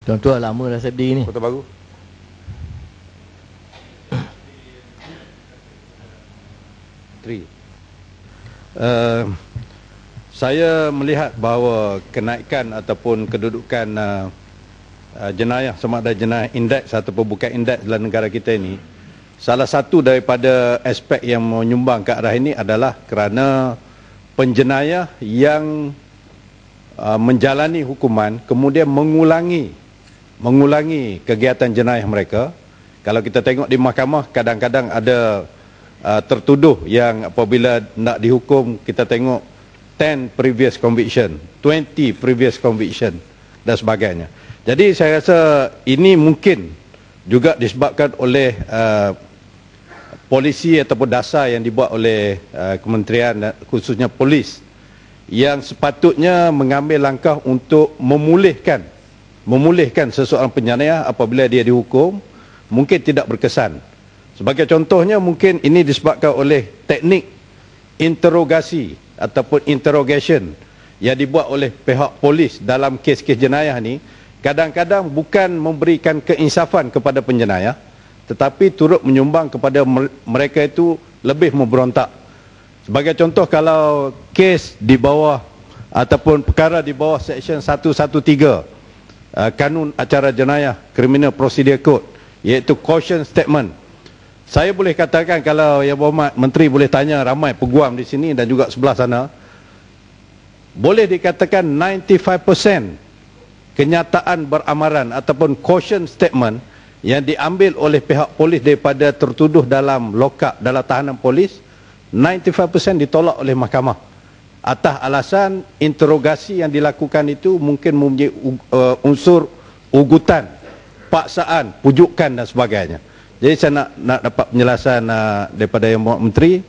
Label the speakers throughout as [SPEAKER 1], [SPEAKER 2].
[SPEAKER 1] Tuan-tuan lama dah saya berdiri ni.
[SPEAKER 2] Kota Baru. Saya melihat bahawa kenaikan ataupun kedudukan jenayah, sama ada jenayah indeks ataupun bukan indeks dalam negara kita ini, salah satu daripada aspek yang menyumbang ke arah ini adalah kerana penjenayah yang menjalani hukuman kemudian mengulangi kegiatan jenayah mereka. Kalau kita tengok di mahkamah, kadang-kadang ada tertuduh yang apabila nak dihukum, kita tengok 10 previous conviction, 20 previous conviction dan sebagainya. Jadi saya rasa ini mungkin juga disebabkan oleh polisi ataupun dasar yang dibuat oleh kementerian, khususnya polis, yang sepatutnya mengambil langkah untuk memulihkan seseorang penjenayah apabila dia dihukum, mungkin tidak berkesan. Sebagai contohnya, mungkin ini disebabkan oleh teknik interogasi ataupun interrogation yang dibuat oleh pihak polis dalam kes-kes jenayah ni, kadang-kadang bukan memberikan keinsafan kepada penjenayah, tetapi turut menyumbang kepada mereka itu lebih memberontak. Sebagai contoh, kalau kes di bawah ataupun perkara di bawah Seksyen 113 Kanun Acara Jenayah Criminal Procedure Code, iaitu caution statement, saya boleh katakan, kalau Yang Berhormat Menteri boleh tanya ramai peguam di sini dan juga sebelah sana, boleh dikatakan 95% kenyataan beramaran ataupun caution statement yang diambil oleh pihak polis daripada tertuduh dalam lokap, dalam tahanan polis, 95% ditolak oleh mahkamah atas alasan interogasi yang dilakukan itu mungkin mempunyai unsur ugutan, paksaan, pujukan dan sebagainya. Jadi saya nak dapat penjelasan daripada Yang Berhormat Menteri,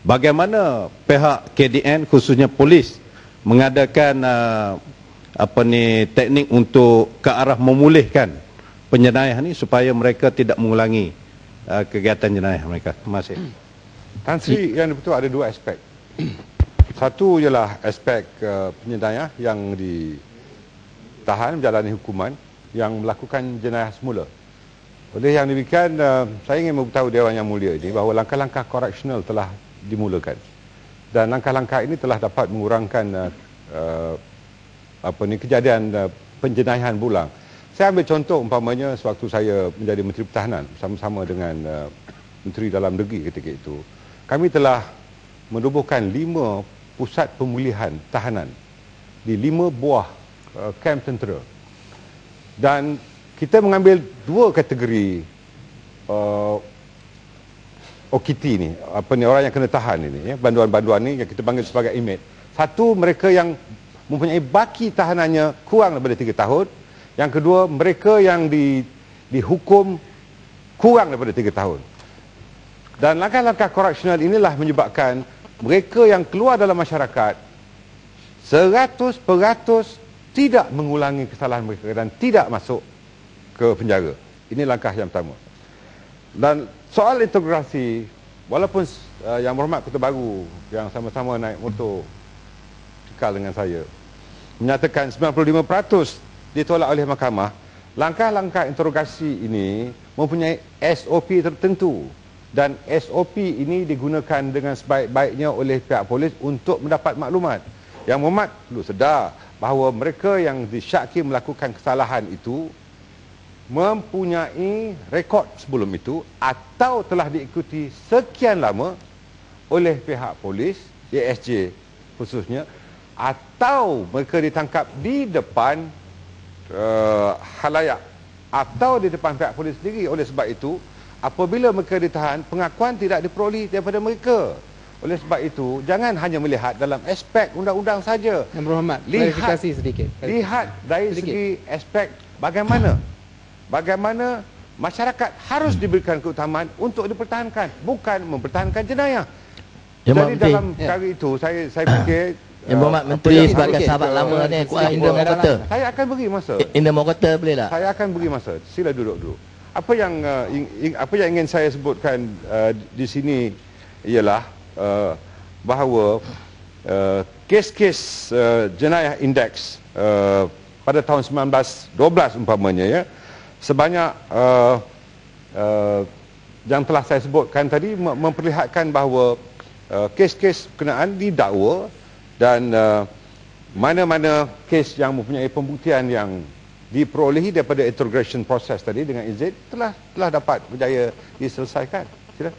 [SPEAKER 2] bagaimana pihak KDN khususnya polis mengadakan teknik untuk ke arah memulihkan penjenayah ni supaya mereka tidak mengulangi kegiatan jenayah mereka. Terima kasih.
[SPEAKER 3] Tan Sri, yang betul ada dua aspek. Satu ialah aspek penjenayah yang ditahan menjalani hukuman yang melakukan jenayah semula. Oleh yang demikian, saya ingin memberitahu Dewan Yang Mulia ini bahawa langkah-langkah koreksional telah dimulakan. Dan langkah-langkah ini telah dapat mengurangkan kejadian penjenayahan berulang. Saya ambil contoh umpamanya sewaktu saya menjadi Menteri Pertahanan bersama-sama dengan Menteri Dalam Negeri ketika itu. Kami telah menubuhkan 5 pusat pemulihan tahanan di 5 buah kamp tentera. Dan kita mengambil 2 kategori OKT ni, orang yang kena tahan ini, ya, banduan-banduan ni yang kita panggil sebagai inmate. Satu, mereka yang mempunyai baki tahanannya kurang daripada 3 tahun. Yang kedua, mereka yang dihukum kurang daripada 3 tahun. Dan langkah-langkah koreksional inilah menyebabkan mereka yang keluar dalam masyarakat 100% tidak mengulangi kesalahan mereka dan tidak masuk ke penjara. Ini langkah yang pertama. Dan soal integrasi, walaupun Yang Berhormat Kota Baru yang sama-sama naik motor cekal dengan saya menyatakan 95% ditolak oleh mahkamah, langkah-langkah interogasi ini mempunyai SOP tertentu, dan SOP ini digunakan dengan sebaik-baiknya oleh pihak polis untuk mendapat maklumat. Yang Berhormat perlu sedar bahawa mereka yang disyaki melakukan kesalahan itu mempunyai rekod sebelum itu atau telah diikuti sekian lama oleh pihak polis, ASJ khususnya, atau mereka ditangkap di depan halayak atau di depan pihak polis sendiri. Oleh sebab itu, apabila mereka ditahan, pengakuan tidak diperoleh daripada mereka. Oleh sebab itu, jangan hanya melihat dalam aspek undang-undang saja.
[SPEAKER 4] Yang Berhormat, klarifikasi sedikit.
[SPEAKER 3] Lihat dari segi aspek bagaimana masyarakat harus diberikan keutamaan untuk dipertahankan, bukan mempertahankan jenayah. Jadi dalam perkara itu, saya fikir
[SPEAKER 1] Yang Berhormat Menteri sebagai sahabat lama ni, Indra mau kata.
[SPEAKER 3] Saya akan beri masa.
[SPEAKER 1] Indra mau kata boleh tak?
[SPEAKER 3] Saya akan beri masa. Sila duduk dulu. Apa yang ingin saya sebutkan di sini ialah bahawa kes-kes jenayah indeks pada tahun 1912 umpamanya ya, sebanyak yang telah saya sebutkan tadi memperlihatkan bahawa kes-kes berkenaan didakwa dan mana-mana kes yang mempunyai pembuktian yang diperolehi daripada interrogation process tadi dengan izin telah dapat berjaya diselesaikan. Sila.